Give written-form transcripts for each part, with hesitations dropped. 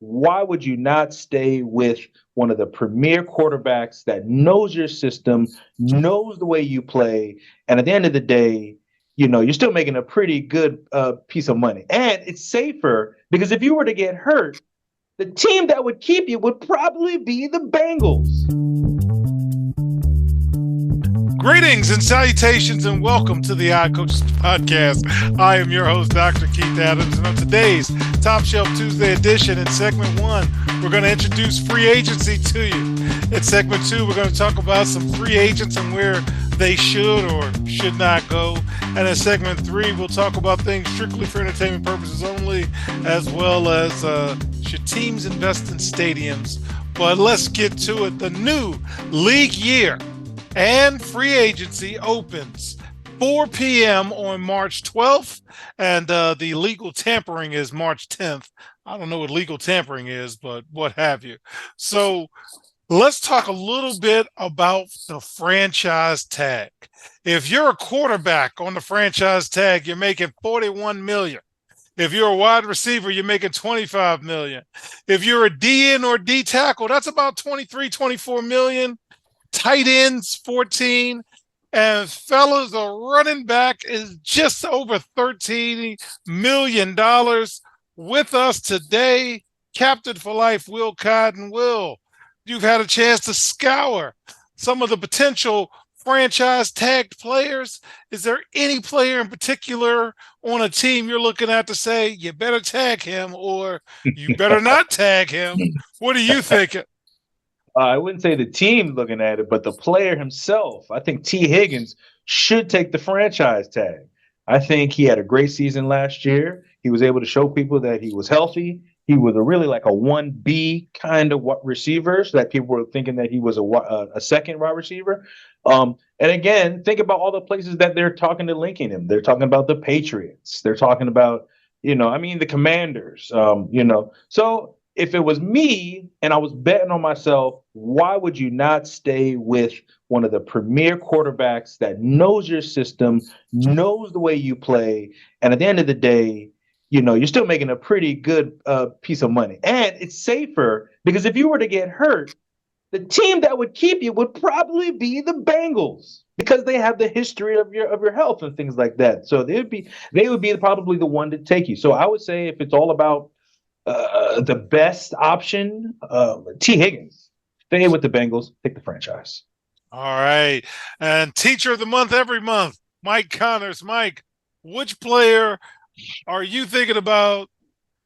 why would you not stay with one of the premier quarterbacks that knows your system, knows the way you play, and at the end of the day, you're still making a pretty good piece of money, and it's safer because if you were to get hurt, the team that would keep you would probably be the Bengals. Greetings and salutations and welcome to the iCoaches Podcast. I am your host, Dr. Keith Adams, and on today's Top Shelf Tuesday edition, in segment 1, we're going to introduce free agency to you. In segment 2, we're going to talk about some free agents and where they should or should not go. And in segment 3, we'll talk about things strictly for entertainment purposes only, as well as should teams invest in stadiums. But let's get to it. The new league year and free agency opens 4 p.m. on March 12th, and the legal tampering is March 10th. I don't know what legal tampering is, but what have you. So let's talk a little bit about the franchise tag. If you're a quarterback on the franchise tag, you're making $41 million. If you're a wide receiver, you're making $25 million. If you're a DN or D tackle, that's about $23, $24 million. Tight ends, 14, and fellas, a running back is just over $13 million. With us today, Captain for Life, Will Cotton. Will, you've had a chance to scour some of the potential franchise tagged players. Is there any player in particular on a team you're looking at to say, you better tag him or you better not tag him? What are you thinking? I wouldn't say the team looking at it, but the player himself. I think T. Higgins should take the franchise tag. I think he had a great season last year. He was able to show people that he was healthy. He was really like a 1B kind of receiver, so that people were thinking that he was a second wide receiver. And again, think about all the places that they're talking to linking him. They're talking about the Patriots. They're talking about, the Commanders, So if it was me and I was betting on myself, why would you not stay with one of the premier quarterbacks that knows your system, knows the way you play, and at the end of the day, you're still making a pretty good piece of money, and it's safer because if you were to get hurt, the team that would keep you would probably be the Bengals because they have the history of your health and things like that. So they would be probably the one to take you. So I would say if it's all about the best option, T. Higgins. Stay with the Bengals. Take the franchise. All right. And Teacher of the Month every month, Mike Connors. Mike, which player are you thinking about?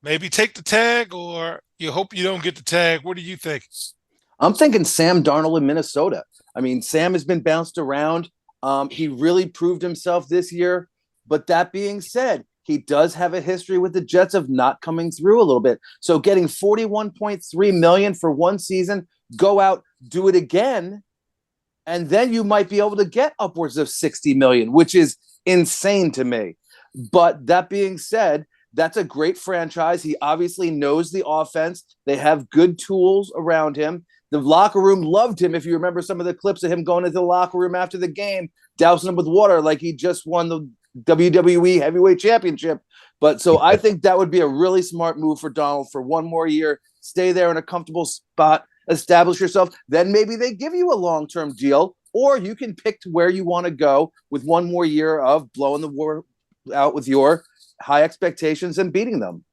Maybe take the tag, or you hope you don't get the tag. What do you think? I'm thinking Sam Darnold in Minnesota. I mean, Sam has been bounced around. He really proved himself this year. But that being said, he does have a history with the Jets of not coming through a little bit. So getting $41.3 million for one season, go out, do it again, and then you might be able to get upwards of $60 million, which is insane to me. But that being said, that's a great franchise. He obviously knows the offense. They have good tools around him. The locker room loved him. If you remember some of the clips of him going into the locker room after the game, dousing him with water like he just won the WWE Heavyweight Championship. But so I think that would be a really smart move for Donald for one more year. Stay there in a comfortable spot, establish yourself. Then maybe they give you a long-term deal, or you can pick to where you want to go with one more year of blowing the war out with your high expectations and beating them.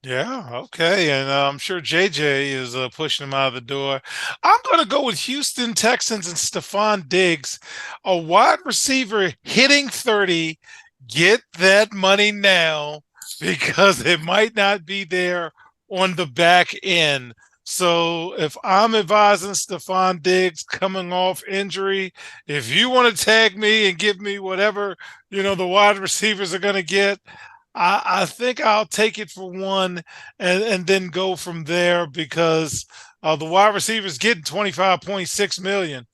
Yeah, okay. And I'm sure JJ is pushing him out of the door. I'm going to go with Houston Texans and Stephon Diggs, a wide receiver hitting 30. Get that money now because it might not be there on the back end. So if I'm advising Stephon Diggs coming off injury, if you want to tag me and give me whatever, the wide receivers are going to get, I think I'll take it for one and then go from there because the wide receivers getting $25.6 million.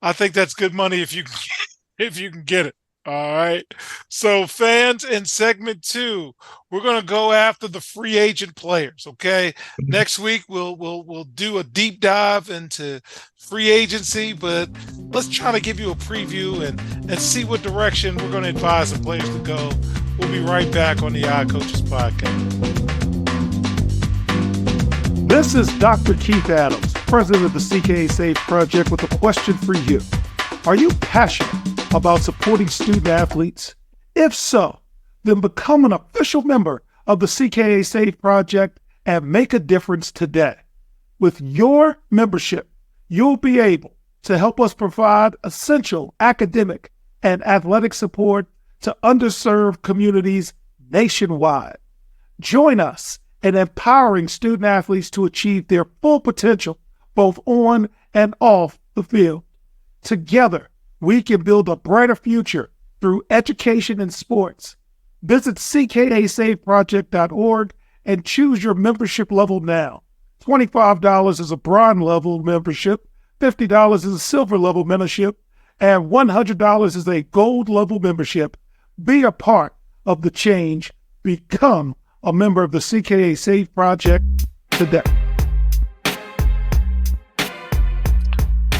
I think that's good money if you can get it. All right. So fans, in segment 2, we're going to go after the free agent players. Okay. Next week we'll do a deep dive into free agency, but let's try to give you a preview and see what direction we're going to advise the players to go. We'll be right back on the iCoaches Podcast. This is Dr. Keith Adams, president of the CKA Safe Project, with a question for you. Are you passionate about supporting student athletes? If so, then become an official member of the CKA Safe Project and make a difference today. With your membership, you'll be able to help us provide essential academic and athletic support to underserved communities nationwide. Join us in empowering student athletes to achieve their full potential, both on and off the field. Together, we can build a brighter future through education and sports. Visit ckasafeproject.org and choose your membership level now. $25 is a bronze level membership, $50 is a silver level membership, and $100 is a gold level membership. Be a part of the change. Become a member of the CKA Safe Project today.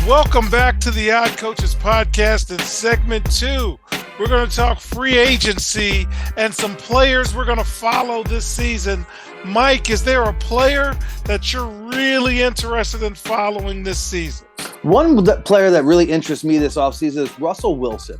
Welcome back to the Odd Coaches Podcast in segment 2. We're going to talk free agency and some players we're going to follow this season. Mike, is there a player that you're really interested in following this season? One player that really interests me this offseason is Russell Wilson.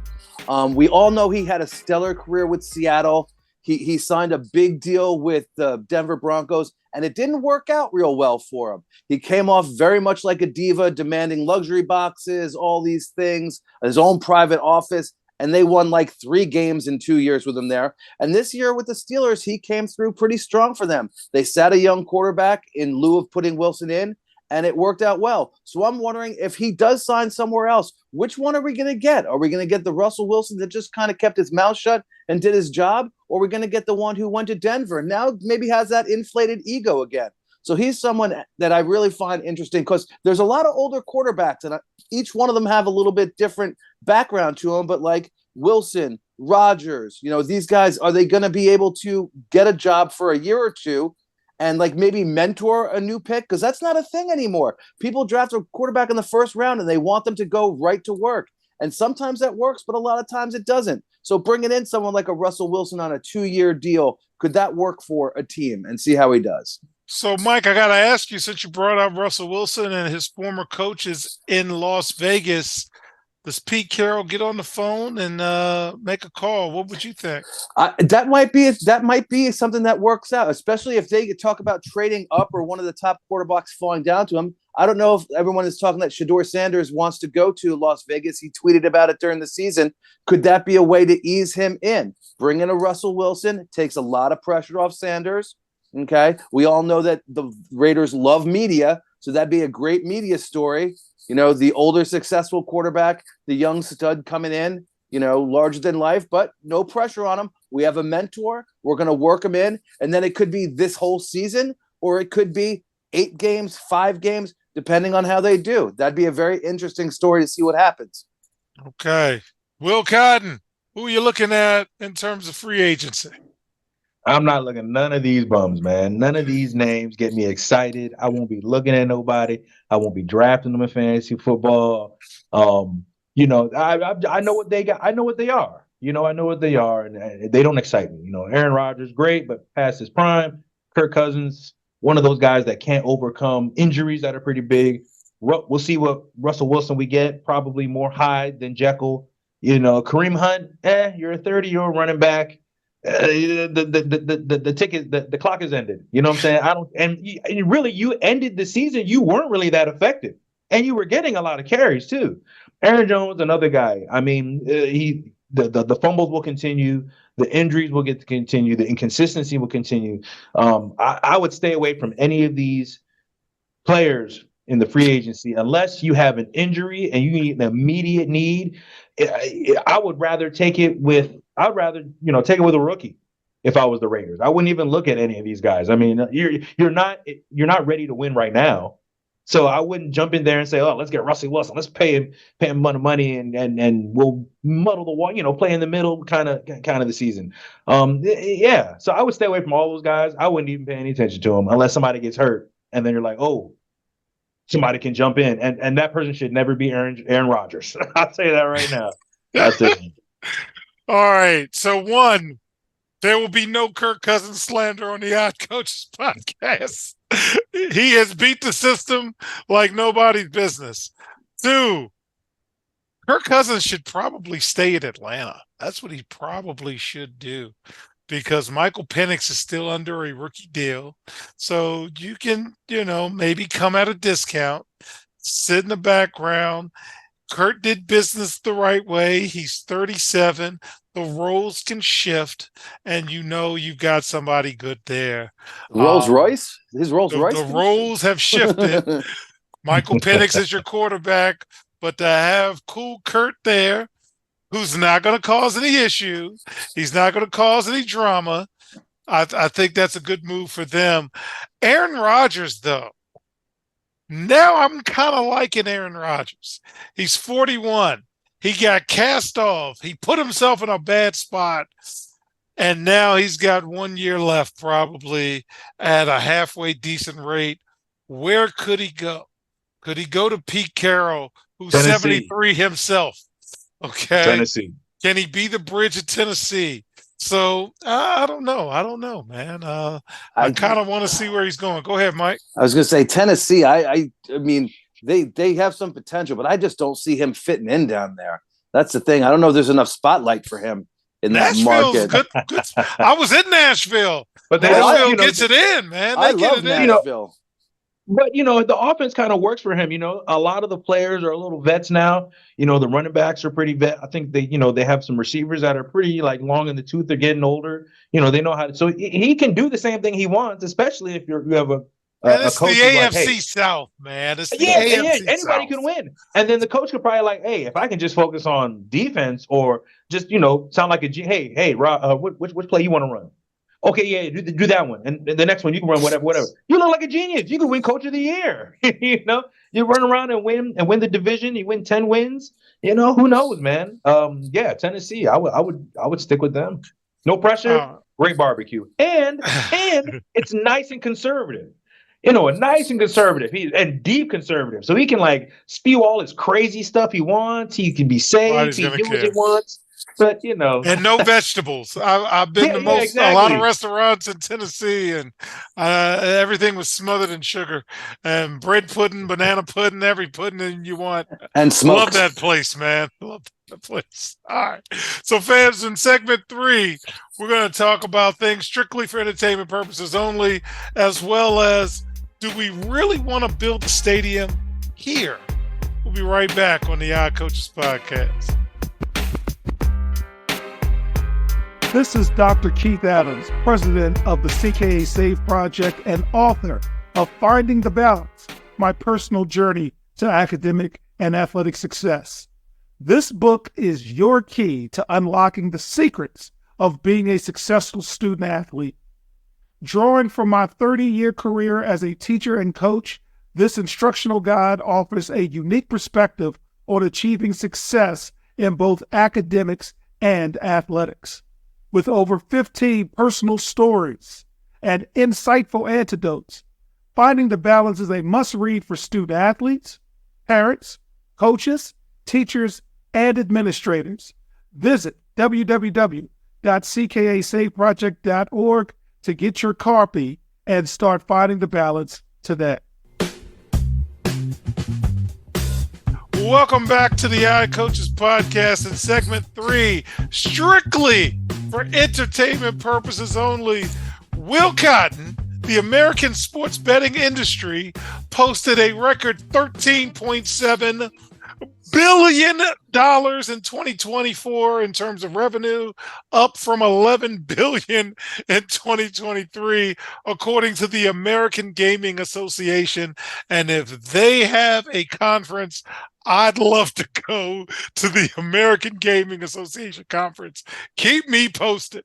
We all know he had a stellar career with Seattle. He signed a big deal with the Denver Broncos, and it didn't work out real well for him. He came off very much like a diva, demanding luxury boxes, all these things, his own private office, and they won like 3 games in 2 years with him there. And this year with the Steelers, he came through pretty strong for them. They sat a young quarterback in lieu of putting Wilson in, and it worked out well. So I'm wondering if he does sign somewhere else, which one are we going to get? Are we going to get the Russell Wilson that just kind of kept his mouth shut and did his job? Or are we going to get the one who went to Denver and now maybe has that inflated ego again? So he's someone that I really find interesting because there's a lot of older quarterbacks and each one of them have a little bit different background to them. But like Wilson, Rodgers, these guys, are they going to be able to get a job for a year or two and like maybe mentor a new pick? Because that's not a thing anymore. People draft a quarterback in the first round and they want them to go right to work. And sometimes that works, but a lot of times it doesn't. So bringing in someone like a Russell Wilson on a 2-year deal, could that work for a team and see how he does? So, Mike, I got to ask you, since you brought up Russell Wilson and his former coaches in Las Vegas, does Pete Carroll get on the phone and make a call? What would you think? That might be something that works out, especially if they talk about trading up or one of the top quarterbacks falling down to him. I don't know if everyone is talking that Shedeur Sanders wants to go to Las Vegas. He tweeted about it during the season. Could that be a way to ease him in? Bring in a Russell Wilson, takes a lot of pressure off Sanders. Okay. We all know that the Raiders love media, so that'd be a great media story. The older successful quarterback, the young stud coming in, larger than life, but no pressure on him. We have a mentor. We're going to work him in. And then it could be this whole season, or it could be 8 games, 5 games, depending on how they do. That'd be a very interesting story to see what happens. Okay. Will Cotton, who are you looking at in terms of free agency? I'm not looking at none of these bums, man. None of these names get me excited. I won't be looking at nobody. I won't be drafting them in fantasy football. I know what they got. I know what they are. I know what they are, and they don't excite me. Aaron Rodgers, great, but past his prime. Kirk Cousins, one of those guys that can't overcome injuries that are pretty big. We'll see what Russell Wilson we get. Probably more Hyde than Jekyll. Kareem Hunt, you're a 30-year-old running back. The clock has ended. You know what I'm saying? You ended the season. You weren't really that effective, and you were getting a lot of carries too. Aaron Jones, another guy. I mean, the fumbles will continue, the injuries will continue, the inconsistency will continue. I would stay away from any of these players in the free agency unless you have an injury and you need an immediate need. I would rather take it with. I'd rather, take it with a rookie if I was the Raiders. I wouldn't even look at any of these guys. I mean, you're not ready to win right now. So I wouldn't jump in there and say, oh, let's get Russell Wilson. Let's pay him money and we'll muddle the wall, play in the middle kind of the season. Yeah. So I would stay away from all those guys. I wouldn't even pay any attention to them unless somebody gets hurt. And then you're like, oh, somebody can jump in. And that person should never be Aaron Rodgers. I'll say that right now. That's it. All right. So one, There will be no Kirk Cousins slander on the Odd Coaches podcast. He has beat the system like nobody's business. 2, Kirk Cousins should probably stay in Atlanta. That's what he probably should do because Michael Penix is still under a rookie deal. So you can, maybe come at a discount, sit in the background. Kurt did business the right way. He's 37. The roles can shift, and you've got somebody good there. Rolls Royce? His Rolls Royce? The roles have shifted. Michael Penix is your quarterback, but to have cool Kurt there, who's not going to cause any issues, he's not going to cause any drama, I think that's a good move for them. Aaron Rodgers, though, now I'm kind of liking Aaron Rodgers. He's 41. He got cast off. He put himself in a bad spot, and now he's got 1 year left probably at a halfway decent rate. Where could he go? Could he go to Pete Carroll, who's Tennessee. 73 himself? Okay. Tennessee. Can he be the bridge at Tennessee? So I don't know, man. I kind of want to see where he's going. Go ahead, Mike. I was going to say Tennessee. I mean, they have some potential, but I just don't see him fitting in down there. That's the thing. I don't know if there's enough spotlight for him in that market. Good. I was in Nashville. But Nashville gets it in, man. I love Nashville. But, the offense kind of works for him. A lot of the players are a little vets now. The running backs are pretty vet. I think they have some receivers that are pretty long in the tooth. They're getting older. They know how to. So he can do the same thing he wants, especially if you have a it's coach the AFC hey, South, man. It's the AFC AFC anybody South. can win. And then the coach could probably hey, if I can just focus on defense or just, sound like hey, Rob, which play you want to run? Okay, yeah, do that one. And the next one, you can run whatever. You look like a genius. You can win Coach of the Year. You run around and win the division. You win 10 wins. Who knows, man? Tennessee. I would stick with them. No pressure. Great barbecue. And it's nice and conservative. Nice and conservative. And deep conservative. So he can spew all his crazy stuff he wants. He can be safe. He can do what he wants. But and no vegetables. I've been to a lot of restaurants in Tennessee, and everything was smothered in sugar and bread pudding, banana pudding, every pudding you want. And smoked. Love that place, man. Love that place. All right. So, fans, in segment 3, we're going to talk about things strictly for entertainment purposes only, as well as do we really want to build a stadium here? We'll be right back on the Odd Coaches Podcast. This is Dr. Keith Adams, president of the CKA Save Project and author of Finding the Balance, my personal journey to academic and athletic success. This book is your key to unlocking the secrets of being a successful student athlete. Drawing from my 30-year career as a teacher and coach, this instructional guide offers a unique perspective on achieving success in both academics and athletics. With over 15 personal stories and insightful antidotes, Finding the Balance is a must-read for student athletes, parents, coaches, teachers, and administrators. Visit www.ckasaveproject.org to get your copy and start finding the balance today. Welcome back to the Odd Coaches Podcast in segment 3, strictly for entertainment purposes only. Will Cotton, the American sports betting industry, posted a record $13.7 billion in 2024 in terms of revenue, up from $11 billion in 2023, according to the American Gaming Association. And if they have a conference, I'd love to go to the American Gaming Association conference. Keep me posted.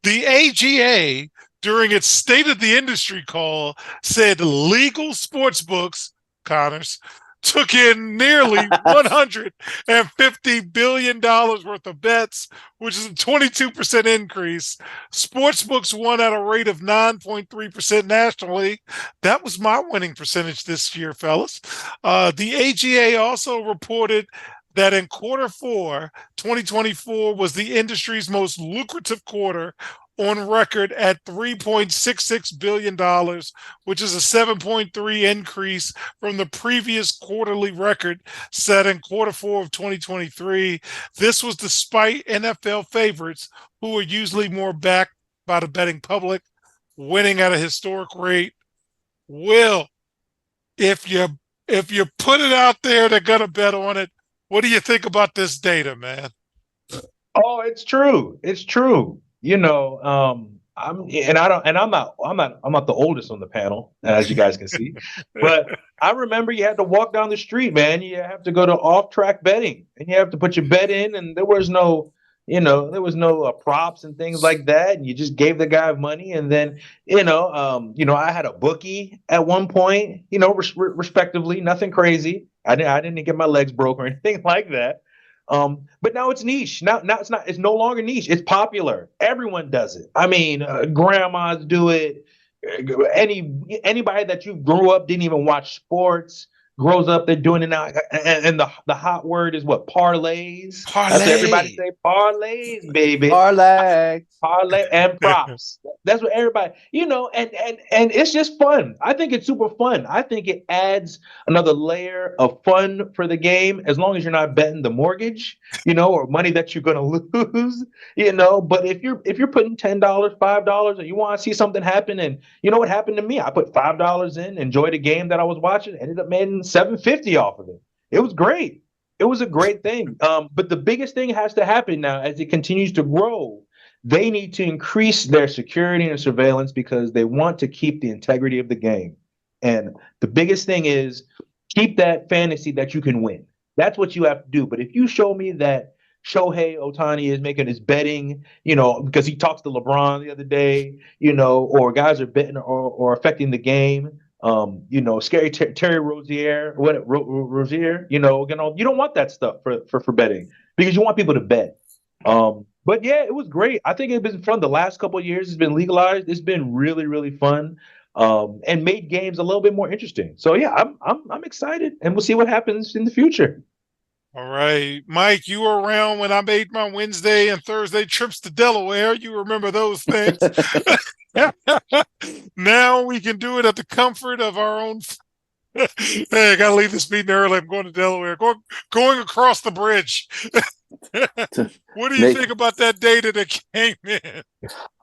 The AGA, during its State of the Industry call, said legal sports books, Connors, took in nearly $150 billion worth of bets, which is a 22% increase. Sportsbooks won at a rate of 9.3% nationally. That was my winning percentage this year, fellas. The AGA also reported that in quarter 4, 2024 was the industry's most lucrative quarter, on record at $3.66 billion, which is a 7.3 increase from the previous quarterly record set in quarter four of 2023. This was despite NFL favorites, who are usually more backed by the betting public, winning at a historic rate. Will, if you put it out there, they're gonna bet on it. What do you think about this data, man? Oh, it's true. It's true. You know, I'm not the oldest on the panel, as you guys can see. But I remember you had to walk down the street, man. You have to go to off-track betting, and you have to put your bet in, and there was no, props and things like that, and you just gave the guy money, and then, I had a bookie at one point, respectively, nothing crazy. I didn't get my legs broke or anything like that. But now it's niche. Now it's no longer niche. It's popular. Everyone does it. I mean, grandmas do it. Anybody that you grew up didn't even watch sports grows up, they're doing it now. And the hot word is what? Parlays. Parlay. That's what everybody say. Parlays, baby. Parlay. Parlay and props. That's what everybody, and it's just fun. I think it's super fun. I think it adds another layer of fun for the game, as long as you're not betting the mortgage, or money that you're gonna lose, But if you're putting $10, $5, and you want to see something happen, and you know what happened to me? I put $5 in, enjoyed a game that I was watching, ended up making $750 off of it. It was great. It was a great thing. But the biggest thing has to happen now as it continues to grow. They need to increase their security and surveillance because they want to keep the integrity of the game. And the biggest thing is keep that fantasy that you can win. That's what you have to do. But if you show me that Shohei Ohtani is making his betting, because he talks to LeBron the other day, or guys are betting or affecting the game, scary Terry Rozier, you don't want that stuff for betting, because you want people to bet. But yeah, it was great. I think it's been fun. The last couple of years, it's been legalized. It's been really, really fun, and made games a little bit more interesting. So yeah, I'm excited, and we'll see what happens in the future. All right, Mike, you were around when I made my Wednesday and Thursday trips to Delaware. You remember those things. Now we can do it at the comfort of our own. Hey, I gotta leave this meeting early. I'm going to Delaware. Going across the bridge. What do you think about that data that came in?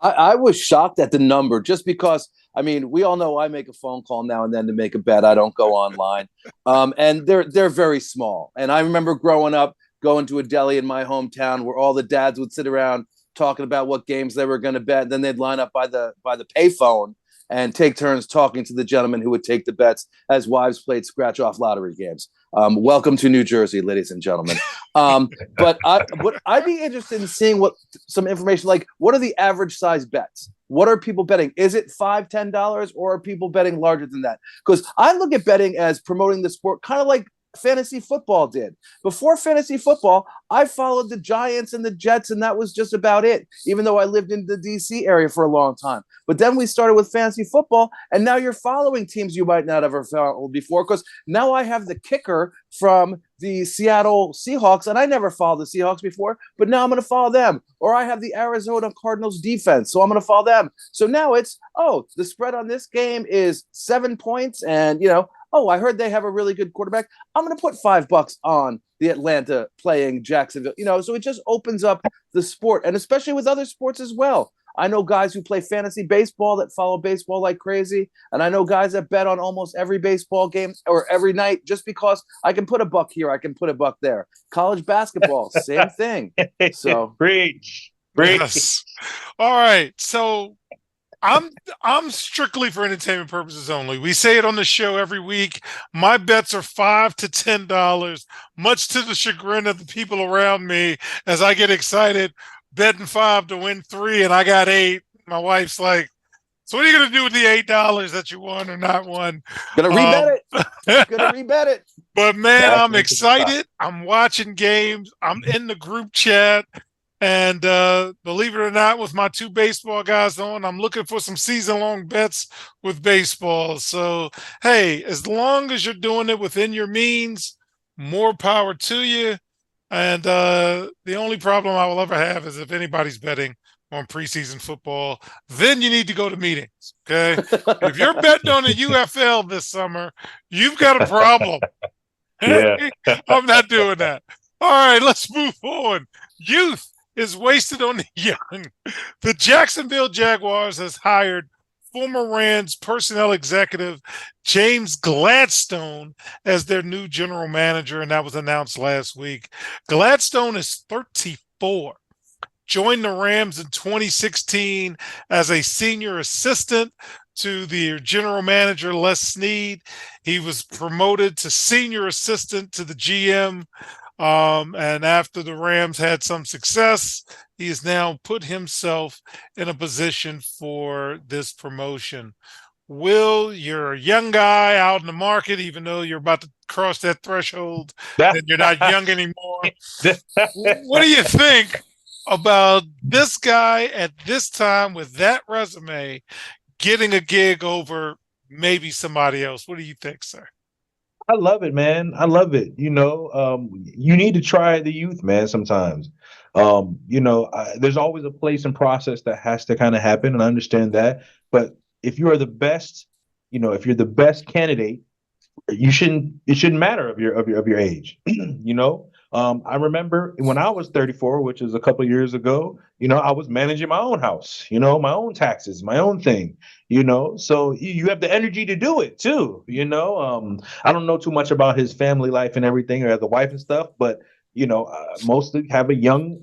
I was shocked at the number, just because, we all know I make a phone call now and then to make a bet. I don't go online. And they're very small. And I remember growing up, going to a deli in my hometown where all the dads would sit around talking about what games they were going to bet. Then they'd line up by the payphone and take turns talking to the gentleman who would take the bets as wives played scratch-off lottery games. Welcome to New Jersey, ladies and gentlemen. But I'd be interested in seeing some information, like what are the average size bets? What are people betting? Is it $5, $10, or are people betting larger than that? Because I look at betting as promoting the sport, kind of like fantasy football did. Before fantasy football, I followed the Giants and the Jets, and that was just about it, even though I lived in the DC area for a long time. But then we started with fantasy football, and now you're following teams you might not ever followed before, because now I have the kicker from the Seattle Seahawks, and I never followed the Seahawks before, but now I'm going to follow them. Or I have the Arizona Cardinals defense, so I'm going to follow them. So now it's, the spread on this game is 7 points, and, I heard they have a really good quarterback. I'm going to put $5 on the Atlanta playing Jacksonville. So it just opens up the sport, and especially with other sports as well. I know guys who play fantasy baseball that follow baseball like crazy, and I know guys that bet on almost every baseball game or every night, just because I can put $1 here, I can put $1 there. College basketball, same thing. So preach. Yes. All right. So I'm strictly for entertainment purposes only. We say it on the show every week. My bets are $5 to $10, much to the chagrin of the people around me, as I get excited, betting $5 to win $3, and I got $8. My wife's like, "So what are you going to do with the $8 that you won or not won?" Gonna rebet it. But man, I'm excited. I'm watching games. I'm in the group chat. And believe it or not, with my 2 baseball guys on, I'm looking for some season-long bets with baseball. So, hey, as long as you're doing it within your means, more power to you. And the only problem I will ever have is if anybody's betting on preseason football, then you need to go to meetings. Okay. If you're betting on the UFL this summer, you've got a problem. Yeah. I'm not doing that. All right, let's move on. Youth is wasted on the young. The Jacksonville Jaguars has hired former Rams personnel executive James Gladstone as their new general manager, and that was announced last week. Gladstone is 34. Joined the Rams in 2016 as a senior assistant to the general manager, Les Snead. He was promoted to senior assistant to the GM. And after the Rams had some success, he has now put himself in a position for this promotion. Will, you're a young guy out in the market, even though you're about to cross that threshold and you're not young anymore. What do you think about this guy at this time with that resume getting a gig over maybe somebody else? What do you think, sir? I love it, man. I love it. You need to try the youth, man, sometimes. There's always a place and process that has to kind of happen, and I understand that. But if you are the best, if you're the best candidate, it shouldn't matter of your age. I remember when I was 34, which is a couple years ago, I was managing my own house, my own taxes, my own thing, so you have the energy to do it too. I don't know too much about his family life and everything, or the wife and stuff, but mostly have a young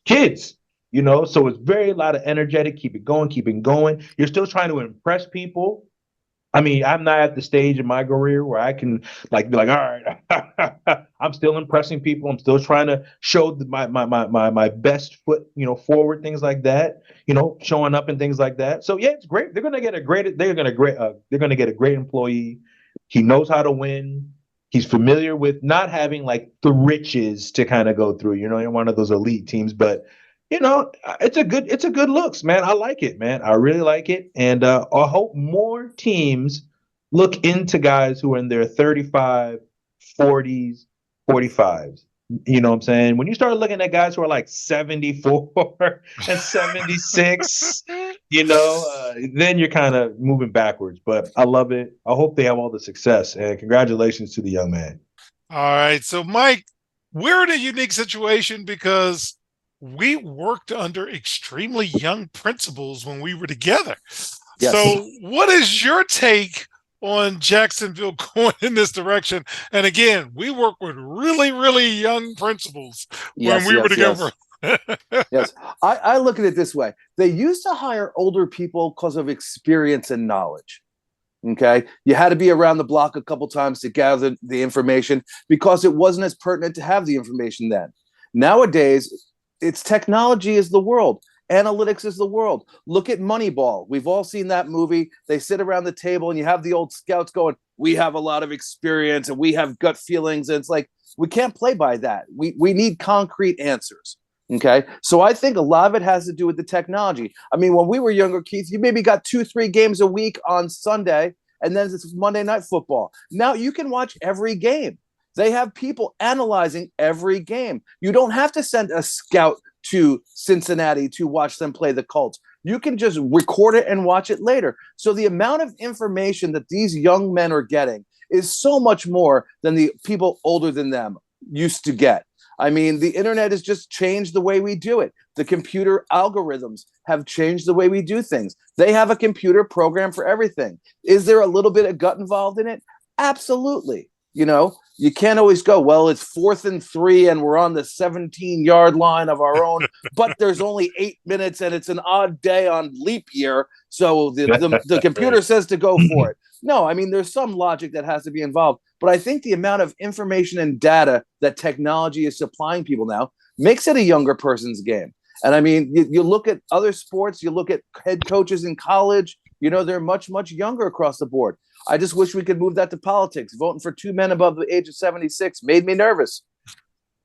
kids. So it's very a lot of energetic, keep it going. You're still trying to impress people. I mean, I'm not at the stage in my career where I can be like, all right, I'm still impressing people. I'm still trying to show my best foot, forward, things like that, showing up and things like that. So yeah, it's great. They're gonna get a great employee. He knows how to win. He's familiar with not having like the riches to kind of go through, in one of those elite teams, but it's a good looks, man. I like it, man. I really like it. And I hope more teams look into guys who are in their 35, 40s, 45s. You know what I'm saying? When you start looking at guys who are like 74 and 76, then you're kind of moving backwards. But I love it. I hope they have all the success. And congratulations to the young man. All right. So, Mike, we're in a unique situation because we worked under extremely young principals when we were together. Yes. So what is your take on Jacksonville going in this direction? And again, we work with really, really young principals when we were together. Yes. I look at it this way. They used to hire older people because of experience and knowledge. Okay. You had to be around the block a couple times to gather the information because it wasn't as pertinent to have the information then. Nowadays, it's technology is the world. Analytics is the world. Look at Moneyball. We've all seen that movie. They sit around the table and you have the old scouts going, we have a lot of experience and we have gut feelings. And it's like, we can't play by that. We need concrete answers. Okay. So I think a lot of it has to do with the technology. I mean, when we were younger, Keith, you maybe got 2-3 games a week on Sunday and then it's Monday Night Football. Now you can watch every game. They have people analyzing every game. You don't have to send a scout to Cincinnati to watch them play the Colts. You can just record it and watch it later. So the amount of information that these young men are getting is so much more than the people older than them used to get. I mean, the internet has just changed the way we do it. The computer algorithms have changed the way we do things. They have a computer program for everything. Is there a little bit of gut involved in it? Absolutely. You can't always go, well, it's 4th and 3 and we're on the 17-yard line of our own, but there's only 8 minutes and it's an odd day on leap year. So the computer says to go for it. No, I mean, there's some logic that has to be involved. But I think the amount of information and data that technology is supplying people now makes it a younger person's game. And I mean, you look at other sports, you look at head coaches in college, they're much, much younger across the board. I just wish we could move that to politics. Voting for 2 men above the age of 76 made me nervous.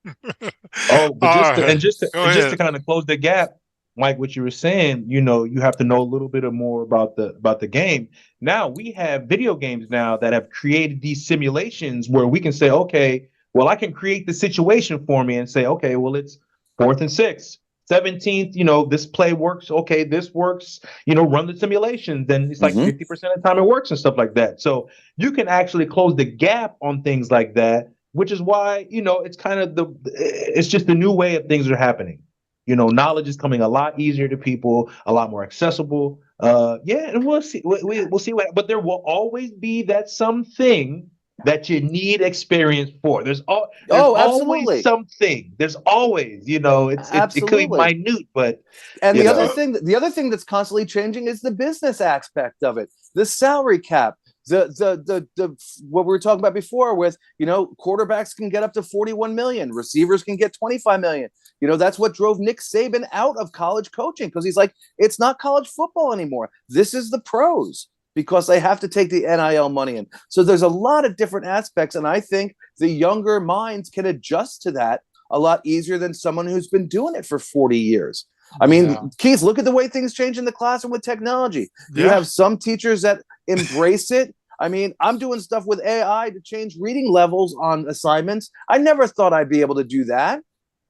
Just to kind of close the gap, Mike, what you were saying, you have to know a little bit more about the game. Now we have video games now that have created these simulations where we can say, okay, well, I can create the situation for me and say, okay, well, it's 4th and 6. 17th, this play works. Okay, this works. Run the simulations, and it's like Mhm. 50% of the time it works and stuff like that. So you can actually close the gap on things like that, which is why, it's kind of it's just the new way of things are happening. Knowledge is coming a lot easier to people, a lot more accessible. Yeah, and we'll see. We'll see but there will always be that something that you need experience for. There's Oh, always absolutely. something. There's always, it could be Absolutely. minute, but And you know. the other thing that's constantly changing is the business aspect of it. The salary cap, the what we were talking about before with, quarterbacks can get up to 41 million, receivers can get 25 million. That's what drove Nick Saban out of college coaching, because he's like, it's not college football anymore. This is the pros, because they have to take the NIL money in. So there's a lot of different aspects, and I think the younger minds can adjust to that a lot easier than someone who's been doing it for 40 years. I mean, Keith, look at the way things change in the classroom with technology. You have some teachers that embrace it. I mean, I'm doing stuff with AI to change reading levels on assignments. I never thought I'd be able to do that.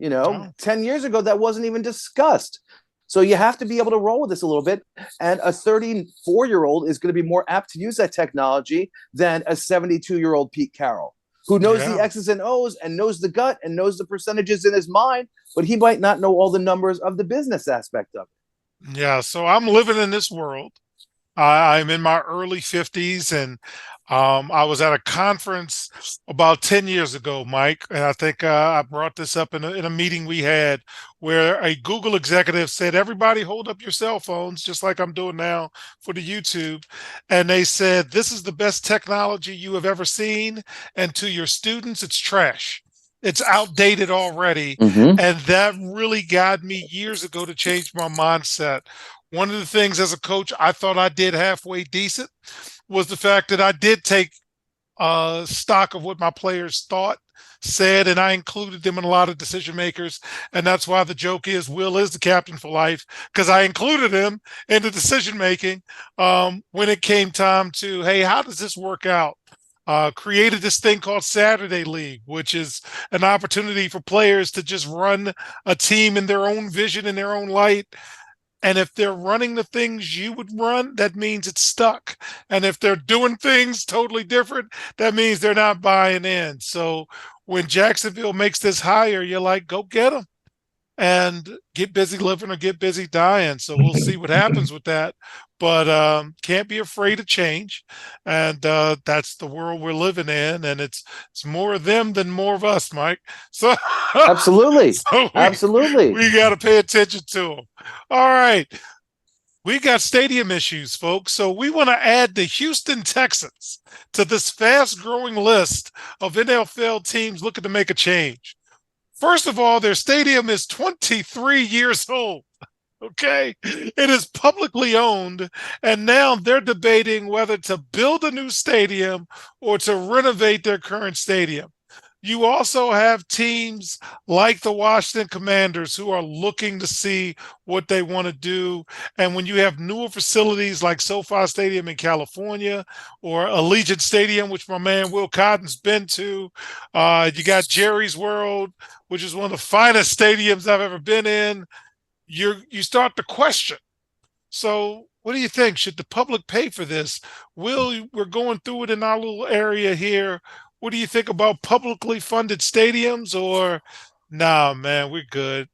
10 years ago, that wasn't even discussed. So you have to be able to roll with this a little bit. And a 34-year-old is going to be more apt to use that technology than a 72-year-old Pete Carroll, who knows the X's and O's and knows the gut and knows the percentages in his mind, but he might not know all the numbers of the business aspect of it. Yeah, so I'm living in this world. I'm in my early 50s, and I was at a conference about 10 years ago, Mike, and I think I brought this up in a meeting we had, where a Google executive said, everybody hold up your cell phones, just like I'm doing now for the YouTube. And they said, this is the best technology you have ever seen. And to your students, it's trash. It's outdated already. Mm-hmm. And that really got me years ago to change my mindset. One of the things as a coach I thought I did halfway decent was the fact that I did take stock of what my players thought, said, and I included them in a lot of decision makers. And that's why the joke is Will is the captain for life, because I included him in the decision making when it came time to, hey, how does this work out? Created this thing called Saturday League, which is an opportunity for players to just run a team in their own vision, in their own light. And if they're running the things you would run, that means it's stuck. And if they're doing things totally different, that means they're not buying in. So when Jacksonville makes this hire, you're like, go get them and get busy living or get busy dying. So we'll see what happens with that. But can't be afraid of change. And that's the world we're living in. And it's more of them than more of us, Mike. So Absolutely. Absolutely. We got to pay attention to them. All right. We got stadium issues, folks. So we want to add the Houston Texans to this fast-growing list of NFL teams looking to make a change. First of all, their stadium is 23 years old. Okay. It is publicly owned. And now they're debating whether to build a new stadium or to renovate their current stadium. You also have teams like the Washington Commanders who are looking to see what they want to do. And when you have newer facilities like SoFi Stadium in California or Allegiant Stadium, which my man Will Cotton's been to, you got Jerry's World, which is one of the finest stadiums I've ever been in. You start to question. So what do you think? Should the public pay for this? Will, we're going through it in our little area here. What do you think about publicly funded stadiums, or nah, man, we're good?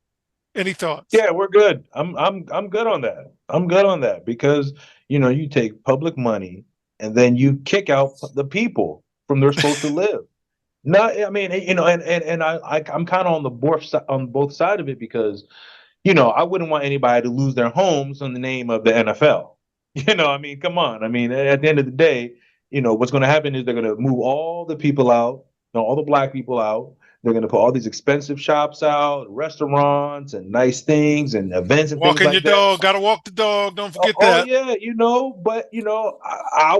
Any thoughts? Yeah, we're good. I'm good on that. I'm good on that because you take public money and then you kick out the people from they're supposed to live. No, I mean, and I'm kind of on both sides of it because I wouldn't want anybody to lose their homes in the name of the NFL. I mean, come on. I mean, at the end of the day, what's going to happen is they're going to move all the people out, all the black people out. They're going to put all these expensive shops out, restaurants, and nice things and events and things Walking like your that. dog, gotta walk the dog. Don't forget Oh that. yeah, but I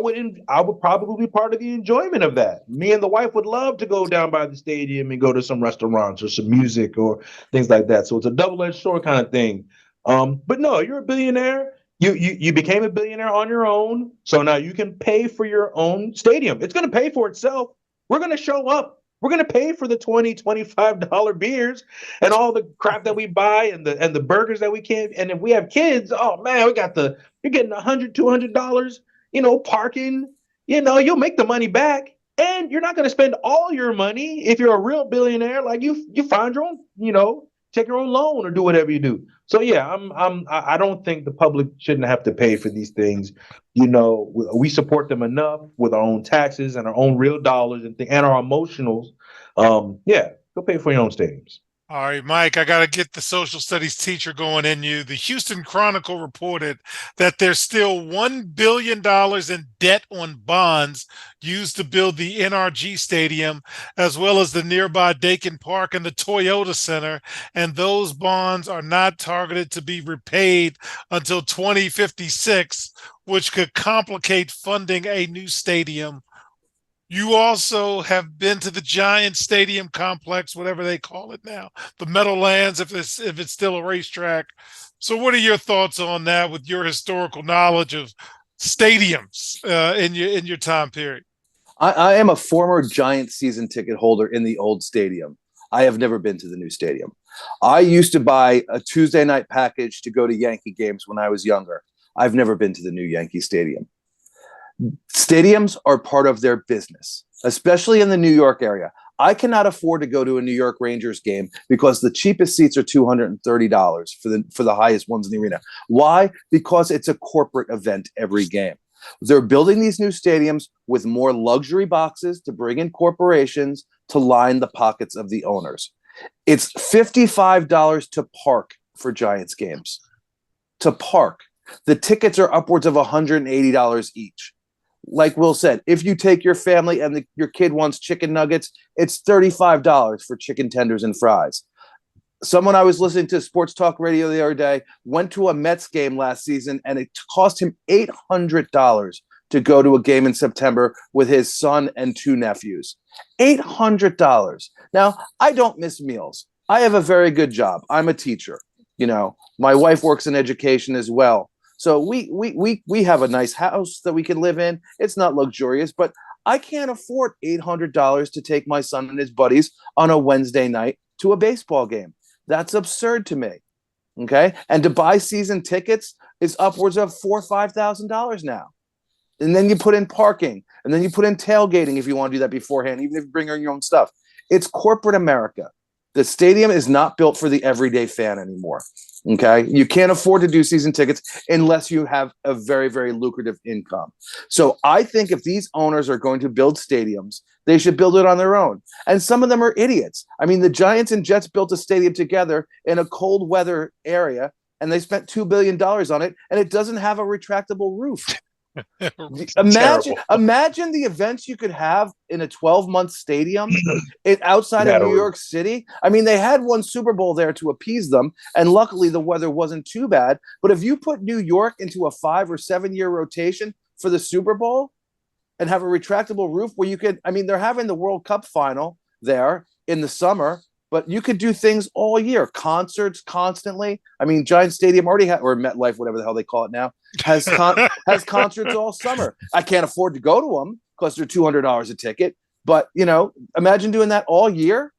would probably be part of the enjoyment of that. Me and the wife would love to go down by the stadium and go to some restaurants or some music or things like that. So it's a double-edged sword kind of thing. But no, you're a billionaire. You became a billionaire on your own, so now you can pay for your own stadium. It's going to pay for itself. We're going to show up. We're going to pay for the $20, $25 beers and all the crap that we buy and the burgers that we can't. And if we have kids, oh man, you're getting $100, $200, parking, you'll make the money back. And you're not going to spend all your money if you're a real billionaire. Like you find your own, take your own loan or do whatever you do. So yeah, I don't think the public shouldn't have to pay for these things. We support them enough with our own taxes and our own real dollars and our emotionals. Yeah, go pay for your own stadiums. All right, Mike, I got to get the social studies teacher going in you. The Houston Chronicle reported that there's still $1 billion in debt on bonds used to build the NRG Stadium, as well as the nearby Dakin Park and the Toyota Center. And those bonds are not targeted to be repaid until 2056, which could complicate funding a new stadium. You also have been to the Giant Stadium complex, whatever they call it now, the Meadowlands, if it's still a racetrack. So, what are your thoughts on that, with your historical knowledge of stadiums in your time period? I am a former Giant season ticket holder in the old stadium. I have never been to the new stadium. I used to buy a Tuesday night package to go to Yankee games when I was younger. I've never been to the new Yankee Stadium. Stadiums are part of their business, especially in the New York area. I cannot afford to go to a New York Rangers game because the cheapest seats are $230 for the highest ones in the arena. Why? Because it's a corporate event every game. They're building these new stadiums with more luxury boxes to bring in corporations to line the pockets of the owners. It's $55 to park for Giants games. To park. The tickets are upwards of $180 each. Like Will said, if you take your family and your kid wants chicken nuggets, it's $35 for chicken tenders and fries. Someone I was listening to sports talk radio the other day went to a Mets game last season, and it cost him $800 to go to a game in September with his son and two nephews. $800. Now, I don't miss meals. I have a very good job. I'm a teacher. My wife works in education as well. So we have a nice house that we can live in. It's not luxurious, but I can't afford $800 to take my son and his buddies on a Wednesday night to a baseball game. That's absurd to me. Okay. And to buy season tickets is upwards of $4,000 or $5,000 now. And then you put in parking, and then you put in tailgating if you want to do that beforehand, even if you bring your own stuff. It's corporate America. The stadium is not built for the everyday fan anymore. Okay. You can't afford to do season tickets unless you have a very, very lucrative income. So I think if these owners are going to build stadiums, they should build it on their own. And some of them are idiots. I mean, the Giants and Jets built a stadium together in a cold weather area, and they spent $2 billion on it, and it doesn't have a retractable roof. Imagine the events you could have in a 12-month stadium outside of New York City. I mean, they had one Super Bowl there to appease them, and luckily the weather wasn't too bad. But if you put New York into a 5 or 7 year rotation for the Super Bowl and have a retractable roof where you could, I mean, they're having the World Cup final there in the summer, but you could do things all year, concerts constantly. I mean, Giant Stadium already had, or MetLife, whatever the hell they call it now, has concerts all summer. I can't afford to go to them because they're $200 a ticket. But, imagine doing that all year.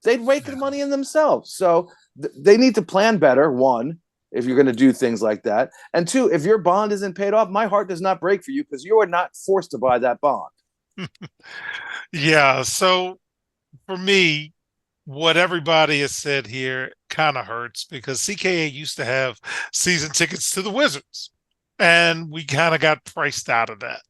They'd rake the money in themselves. So they need to plan better, one, if you're going to do things like that. And two, if your bond isn't paid off, my heart does not break for you because you are not forced to buy that bond. Yeah. So for me, what everybody has said here kind of hurts because CKA used to have season tickets to the Wizards, and we kind of got priced out of that.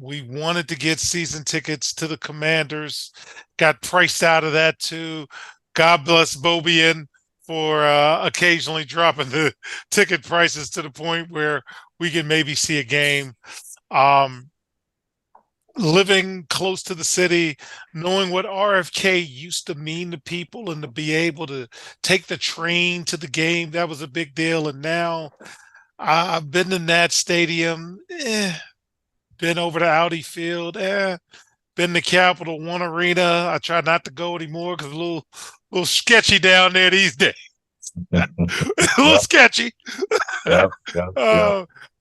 We wanted to get season tickets to the Commanders, got priced out of that too. God bless Bobian for occasionally dropping the ticket prices to the point where we can maybe see a game. Living close to the city, knowing what RFK used to mean to people, and to be able to take the train to the game, that was a big deal. And now I've been in that stadium, been over to Audi Field, been to Capital One Arena. I try not to go anymore because it's a little sketchy down there these days. A little sketchy. Yep.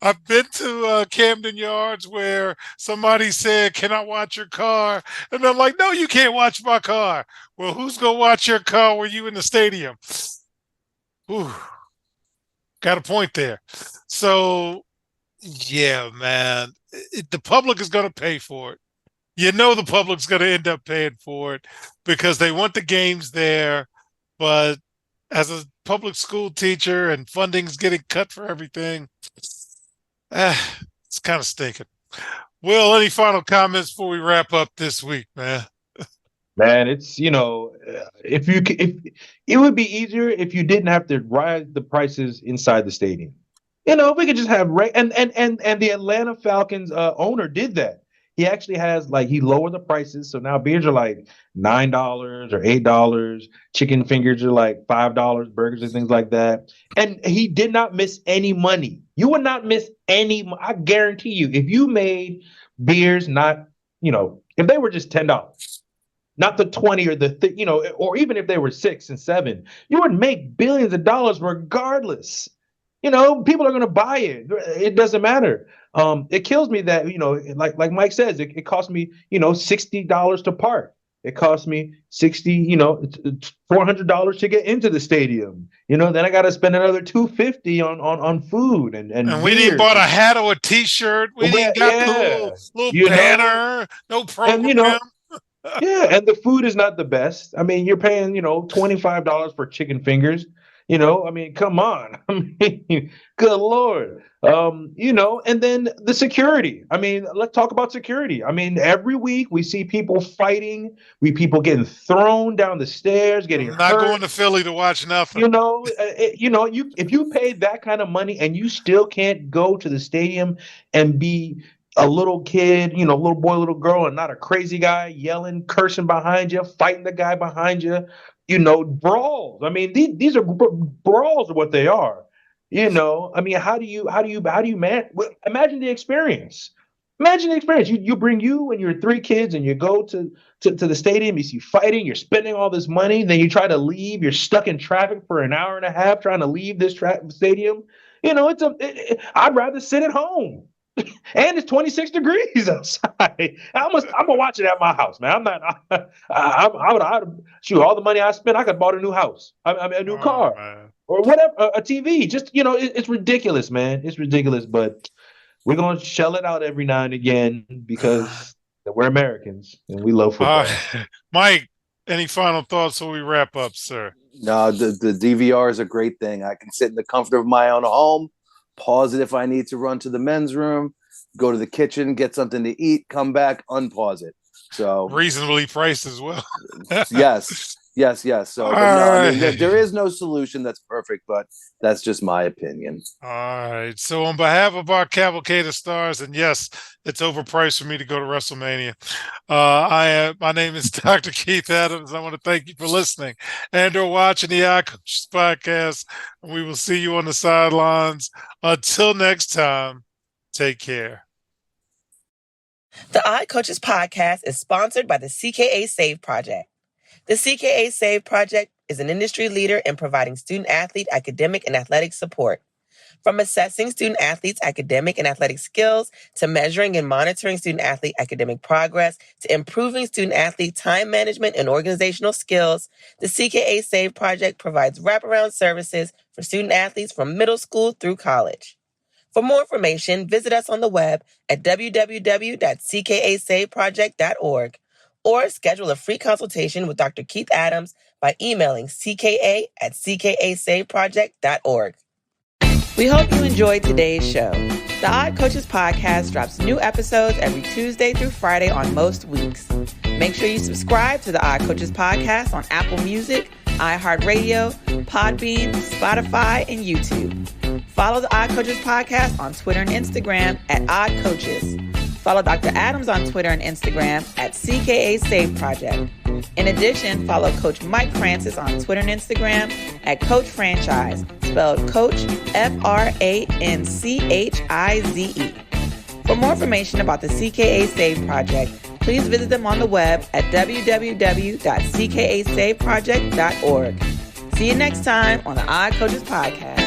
I've been to Camden Yards where somebody said, "Can I watch your car?" And I'm like, "No, you can't watch my car." Well, who's gonna watch your car when you in the stadium? Ooh, got a point there. So, yeah, man, the public is gonna pay for it. You know, the public's gonna end up paying for it because they want the games there, but as a public school teacher and funding's getting cut for everything, it's kind of stinking. Will, any final comments before we wrap up this week, man? Man, it's if it would be easier if you didn't have to rise the prices inside the stadium. We could just have and the Atlanta Falcons owner did that. He actually has he lowered the prices, so now beers are like $9 or $8. Chicken fingers are like $5, burgers and things like that. And he did not miss any money. You would not miss any. I guarantee you, if you made beers not, if they were just $10, not the 20 or or even if they were 6 and 7, you would make billions of dollars regardless. People are going to buy it. It doesn't matter. It kills me that, like Mike says, it cost me, $60 to park. It cost me $400 to get into the stadium. Then I got to spend another $250 on food and we didn't bought a hat or a T-shirt. We didn't got the little banner, no program. And, yeah, and the food is not the best. I mean, you're paying, $25 for chicken fingers. Come on. Good Lord. And then the security. Let's talk about security. Every week we see people fighting, people getting thrown down the stairs, getting hurt. Not going to Philly to watch nothing. If you paid that kind of money and you still can't go to the stadium and be a little kid, little boy, little girl, and not a crazy guy yelling, cursing behind you, fighting the guy behind you, brawls. These are brawls are what they are. How do you imagine the experience? Imagine the experience. You bring you and your 3 kids and you go to the stadium, you see fighting, you're spending all this money, then you try to leave, you're stuck in traffic for an hour and a half trying to leave this stadium. I'd rather sit at home. And it's 26 degrees outside. I'm gonna watch it at my house, man. I would shoot all the money I spent. I could have bought a new house, a new car, man. Or whatever, a TV. Just it's ridiculous, man. It's ridiculous, but we're gonna shell it out every now and again because we're Americans and we love football. Mike, any final thoughts before we wrap up, sir? No, the DVR is a great thing. I can sit in the comfort of my own home. Pause it if I need to run to the men's room, go to the kitchen, get something to eat, come back, unpause it. So reasonably priced as well. Yes. So there is no solution that's perfect, but that's just my opinion. All right. So on behalf of our cavalcade of stars, and yes, it's overpriced for me to go to WrestleMania. My name is Dr. Keith Adams. I want to thank you for listening and or watching the iCoaches podcast. We will see you on the sidelines. Until next time, take care. The iCoaches podcast is sponsored by the CKA Save Project. The CKA Save Project is an industry leader in providing student-athlete academic and athletic support. From assessing student-athletes' academic and athletic skills to measuring and monitoring student-athlete academic progress to improving student-athlete time management and organizational skills, the CKA Save Project provides wraparound services for student-athletes from middle school through college. For more information, visit us on the web at www.ckasaveproject.org or schedule a free consultation with Dr. Keith Adams by emailing cka@ckasaveproject.org. We hope you enjoyed today's show. The iCoaches podcast drops new episodes every Tuesday through Friday on most weeks. Make sure you subscribe to the iCoaches podcast on Apple Music, iHeartRadio, Podbean, Spotify, and YouTube. Follow the iCoaches podcast on Twitter and Instagram at iCoaches. Follow Dr. Adams on Twitter and Instagram at CKA Save Project. In addition, follow Coach Mike Francis on Twitter and Instagram at Coach Franchise, spelled Coach FRANCHIZE. For more information about the CKA Save Project, please visit them on the web at www.ckasaveproject.org. See you next time on the Odd Coaches Podcast.